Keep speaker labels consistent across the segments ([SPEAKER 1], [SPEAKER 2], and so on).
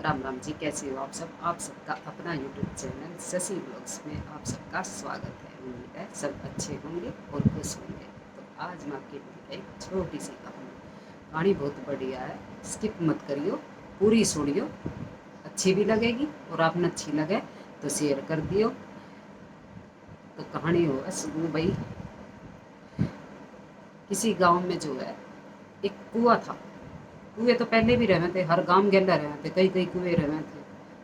[SPEAKER 1] राम राम जी, कैसे हो आप सब। आप सबका अपना यूट्यूब चैनल शशि ब्लॉग्स में आप सबका स्वागत है। उम्मीद है सब अच्छे होंगे और खुश होंगे। तो आज मैं आपके लिए एक छोटी सी कहानी बहुत बढ़िया है, स्किप मत करियो, पूरी सुनियो, अच्छी भी लगेगी और आपने अच्छी लगे तो शेयर कर दियो। तो कहानी हो शुरू भाई। किसी गांव में जो है एक कुआं था। कुएं तो पहले भी रहे थे, हर गांव गेला रहे थे, कई कई कुएं रहे थे।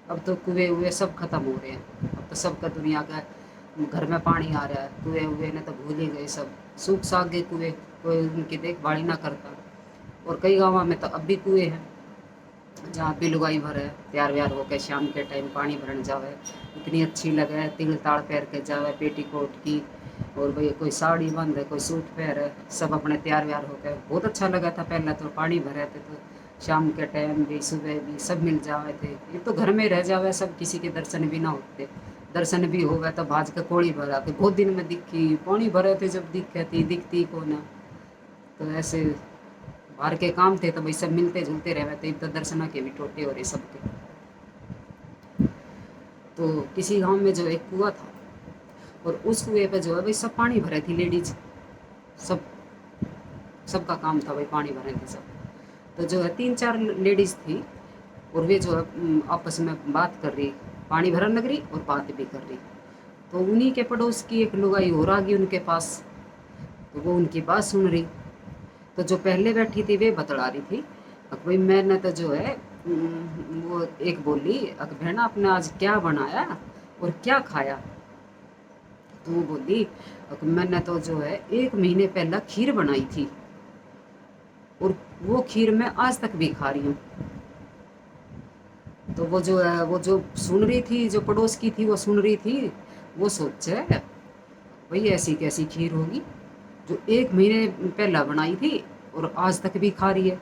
[SPEAKER 1] अब तो कुएं हुए सब खत्म हो रहे हैं। अब तो सबका दुनिया का घर में पानी आ रहा है, कुएं हुए ने तो भूल ही गए, सब सूख साख गए कुएं, कोई उनकी देखभाल ही ना करता। और कई गाँव में तो अब भी कुएं हैं जहाँ भी लुगाई भरे तैयार व्यार होकर शाम के टाइम पानी भरने जावे, इतनी अच्छी लगे, तिल ताड़ पहन के जावे पेटी कोट की, और भाई कोई साड़ी बांधे, कोई सूट पहने, सब अपने तैयार व्यार होकर। बहुत अच्छा लगा था पहले तो पानी भरे थे, तो शाम के टाइम भी सुबह भी सब मिल जावे थे। ये तो घर में रह जावे सब, किसी के दर्शन भी ना होते, दर्शन भी हो गए तो भाज के कोड़ी भरा के बहुत दिन में दिखी, पानी भरे थे जब दिखे थी, दिखती को ना। तो ऐसे बाहर के काम थे तो भाई सब मिलते जुलते रहे थे, तो दर्शना के भी टोटे और ये सबके। तो किसी गांव में जो एक कुआं था, और उस कुएं पे जो है भाई सब पानी भरे थी लेडीज, सब सबका काम था भाई पानी भरे थे सब। तो जो है 3-4 लेडीज थी, और वे जो है आपस में बात कर रही, पानी भरन लग रही और बात भी कर रही। तो उन्हीं के पड़ोस की एक लुगाई और आ गई उनके पास, तो वो उनकी बात सुन रही। तो जो पहले बैठी थी वे बतला रही थी, अब भाई मैंने तो जो है वो एक बोली, अक बहना आपने आज क्या बनाया और क्या खाया। तो वो बोली, अक मैंने तो जो है 1 महीने पहला खीर बनाई थी, और वो खीर मैं आज तक भी खा रही हूँ। तो वो जो है वो जो सुन रही थी, जो पड़ोस की थी वो सुन रही थी, वो सोचे भाई ऐसी कैसी खीर होगी जो 1 महीने पहला बनाई थी और आज तक भी खा रही है।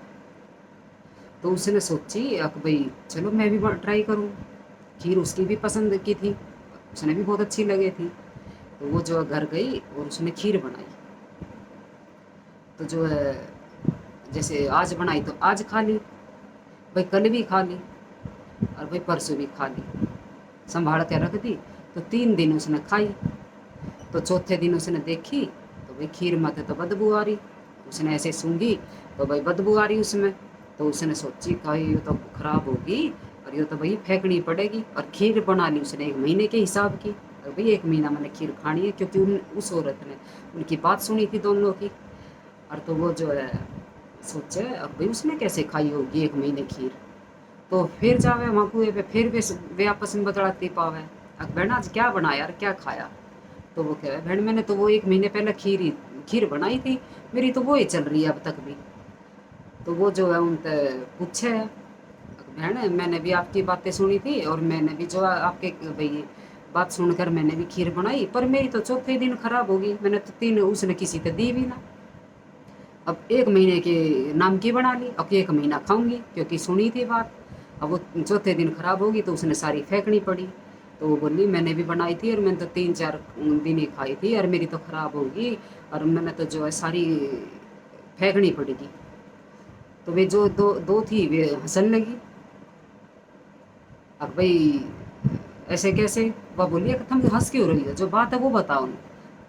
[SPEAKER 1] तो उसने सोची अब भाई चलो मैं भी ट्राई करूँ। खीर उसकी भी पसंद की थी, उसने भी बहुत अच्छी लगे थी। तो वो जो घर गई और उसने खीर बनाई। तो जो है जैसे आज बनाई तो आज खा ली, भाई कल भी खा ली, और भाई परसों भी खा ली, संभाल के रख दी। तो 3 दिन उसने खाई। तो चौथे दिन उसने देखी तो भाई खीर में तो बदबू आ रही। उसने ऐसे सूंघी तो भाई बदबू आ रही उसमें। तो उसने सोची भाई ये तो खराब होगी, और ये तो भाई फेंकनी पड़ेगी। और खीर बना ली उसने 1 महीने के हिसाब की। और भाई 1 महीना मैंने खीर खानी है, क्योंकि उस औरत ने उनकी बात सुनी थी दोनों की। और तो वो जो है सोचे अब भाई उसने कैसे खाई होगी 1 महीने खीर। तो फिर जावे वहाँ कुएं पे, फिर वे आपस में बतलाती पावे, अब बहन आज क्या बनाया यार, क्या खाया। तो वो कह रहा बहन मैंने तो वो 1 महीने पहले खीर बनाई थी, मेरी तो वो ही चल रही है अब तक भी। तो वो जो है उनसे पूछे, बहन मैंने भी आपकी बातें सुनी थी, और मैंने भी जो आपके भाई बात सुनकर मैंने भी खीर बनाई, पर मेरी तो चौथे दिन खराब होगी, मैंने तो 3 उसने किसी को दी भी ना। अब 1 महीने के नाम की बना ली, अब 1 महीना खाऊंगी क्योंकि सुनी थी बात। अब वो चौथे दिन खराब होगी तो उसने सारी फेंकनी पड़ी। तो वो बोली मैंने भी बनाई थी और मैंने तो 3-4 दिन ही खाई थी, और मेरी तो खराब होगी, और मैंने तो जो है सारी फेंकनी पड़ेगी। तो वे जो दो दो थी वे हंसन लगी, अब भाई ऐसे कैसे। वह बोली कि तुम हंस क्यों रही हो, जो बात है वो बताओ ना।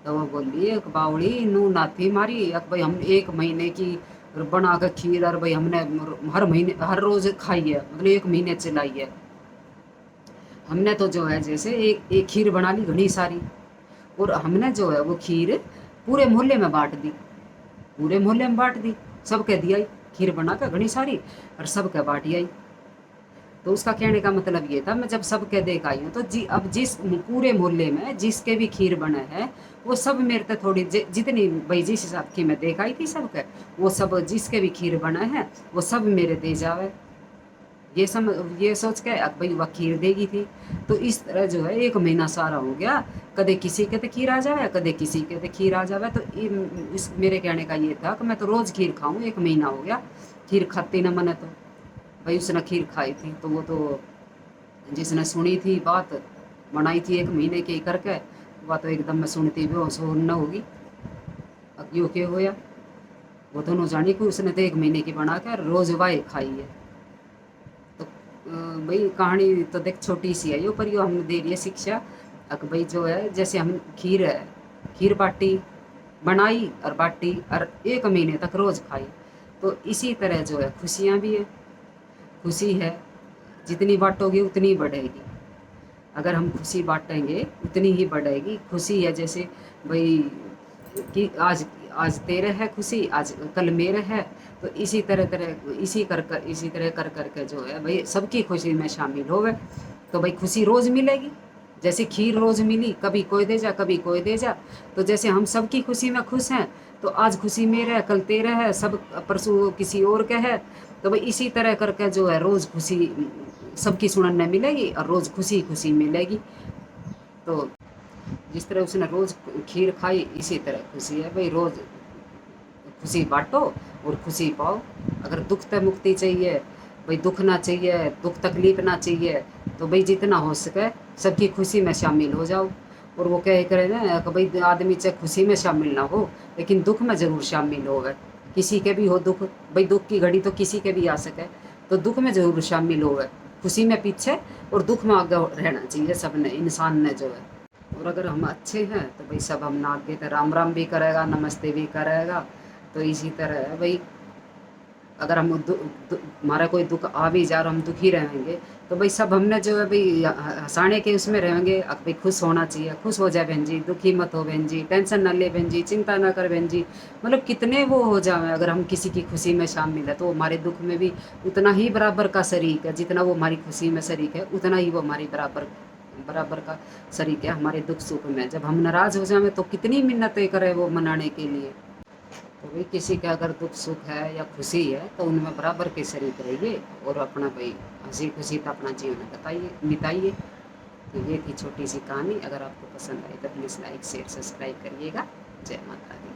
[SPEAKER 1] तो वो बोली एक बावड़ी नू नाथी मारी, अब भाई हम 1 महीने की बना कर खीर, और भाई हमने हर महीने हर रोज खाई है, मतलब 1 महीने चलाई है। हमने तो जो है जैसे एक एक खीर बना ली घनी सारी, और हमने जो है वो खीर पूरे मोहल्ले में बांट दी, पूरे मोहल्ले में बांट दी, सबके दिया। खीर बना कर घनी सारी और सबके बांटी आई। तो उसका कहने का मतलब ये था, मैं जब सबके देख आई हूँ तो अब जिस पूरे मोहल्ले में जिसके भी खीर बने हैं वो सब मेरे तक थोड़ी जितनी भाई जिस हिसाब की मैं देख आई थी सबके, वो सब जिसके भी खीर बने हैं वो सब मेरे दे जावे। ये सोच के अब भाई वह खीर देगी थी। तो इस तरह जो है 1 महीना सारा हो गया, कदे किसी के तो खीर आ जावे, कदे किसी के तो खीर आ जावे। तो इस मेरे कहने का ये था कि मैं तो रोज खीर खाऊं, 1 महीना हो गया खीर खाती ना मैंने। तो भाई उसने खीर खाई थी, तो वो तो जिसने सुनी थी बात, बनाई थी 1 महीने की करके, वह तो एकदम में सुनती बेहोश हो न होगी। अब यो क्या होया, वो दोनों जानी कि उसने तो 1 महीने की बना कर रोज वाहे खाई है। तो भाई कहानी तो देख छोटी सी है यो, पर यो हमें दे रही है शिक्षा। भाई जो है जैसे हम खीर है, खीर बाटी बनाई और बाटी और 1 महीने तक रोज खाई, तो इसी तरह जो है खुशियाँ भी है। खुशी है जितनी बांटोगे उतनी बढ़ेगी, अगर हम खुशी बांटेंगे उतनी ही बढ़ेगी। खुशी है जैसे भाई कि आज आज तेरे है खुशी, आज कल मेरे है, तो इसी तरह कर करके जो है भाई सबकी खुशी में शामिल होवे, तो भाई खुशी रोज़ मिलेगी। जैसे खीर रोज़ मिली, कभी कोई दे जा कभी कोई दे जा, तो जैसे हम सबकी खुशी में खुश हैं, तो आज खुशी मेरे है कल तेरे है, सब परसों किसी और के है, तो भाई इसी तरह करके जो है रोज़ खुशी सबकी सुनने मिलेगी और रोज़ खुशी खुशी मिलेगी। तो जिस तरह उसने रोज़ खीर खाई, इसी तरह खुशी है भाई, रोज़ खुशी बांटो और खुशी पाओ। अगर दुख से मुक्ति चाहिए, भाई दुख ना चाहिए, दुख तकलीफ ना चाहिए, तो भाई जितना हो सके सबकी खुशी में शामिल हो जाओ। और वो कह करे ना कि भाई आदमी चाहे खुशी में शामिल ना हो लेकिन दुख में ज़रूर शामिल होगा। किसी के भी हो दुख, भाई दुख की घड़ी तो किसी के भी आ सके, तो दुख में ज़रूर शामिल होगा, खुशी में पीछे और दुख में आगे रहना चाहिए सब ने, इंसान ने जो है। और अगर हम अच्छे हैं तो भाई सब हम आगे तो राम राम भी करेगा, नमस्ते भी करेगा। तो इसी तरह है भाई, अगर हम हमारा कोई दुख आ भी जा और हम दुखी रहेंगे, तो भाई सब हमने जो है भाई हंसाने के उसमें रहेंगे। अब भाई खुश होना चाहिए, खुश हो जाए बहन जी, दुखी मत हो बहन जी, टेंशन ना ले बहन जी, चिंता ना कर बहन जी। मतलब कितने वो हो जाए, अगर हम किसी की खुशी में शामिल है तो हमारे दुख में भी उतना ही बराबर का शरीक है, जितना वो हमारी खुशी में शरीक है उतना ही वो हमारी बराबर का शरीक है हमारे दुख सुख में। जब हम नाराज़ हो जाए तो कितनी मिन्नतें करें वो मनाने के लिए। तो भाई किसी का अगर दुख सुख है या खुशी है तो उनमें बराबर के शरीक रहिए और अपना भाई हंसी खुशी तो अपना जीवन बिताइए। तो ये थी छोटी सी कहानी। अगर आपको पसंद आई तो प्लीज़ लाइक शेयर सब्सक्राइब करिएगा। जय माता दी।